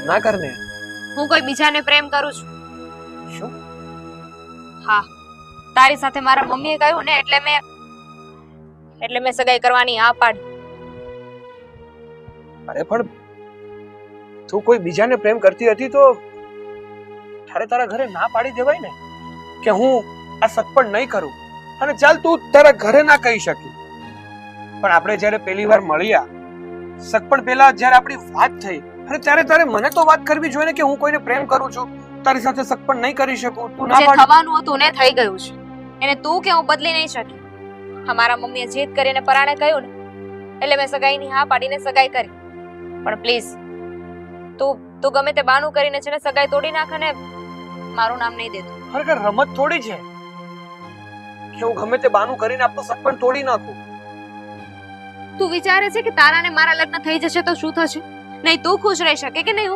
ના કરને. હું કોઈ બીજાને પ્રેમ કરું છું. શું? હા, તારી સાથે મારા મમ્મીએ કહ્યું ને એટલે મેં સગાઈ કરવાની હા પાડી. અરે પણ તું કોઈ બીજાને પ્રેમ કરતી હતી તો તારે તારા ઘરે ના પાડી દેવાય ને કે હું આ સગપણ નહીં કરું. અને ચાલ તું તારા ઘરે ના કહી શકી, પણ આપણે જ્યારે પહેલી વાર મળ્યા, સગપણ પહેલા જ્યારે આપણી વાત થઈ, અને ત્યારે તારે મને તો વાત કરવી જોઈએ ને કે હું કોઈને પ્રેમ કરું છું, તારી સાથે સગપણ નહીં કરી શકું. તું ના જે પાડ. થવાનું હતું ને થઈ ગયું છે. એને તું કે હું બદલી નહીં શકી. અમારા મમ્મીએ જીદ કરીને પરાણે કહ્યું ને એટલે મેં સગાઈની હા પાડીને સગાઈ કરી. પણ પ્લીઝ તું ગમે તે બાનું કરીને છે ને સગાઈ તોડી નાખ અને મારું નામ નહીં દેતો. ખરેખર રમત થોડી છે કે હું ગમે તે બાનું કરીને આપણું સગપણ તોડી નાખું. તું વિચારે છે કે તારા ને મારા લગ્ન થઈ જશે તો શું થશે? નહીં તું ખુશ રહી શકે કે નહીં હું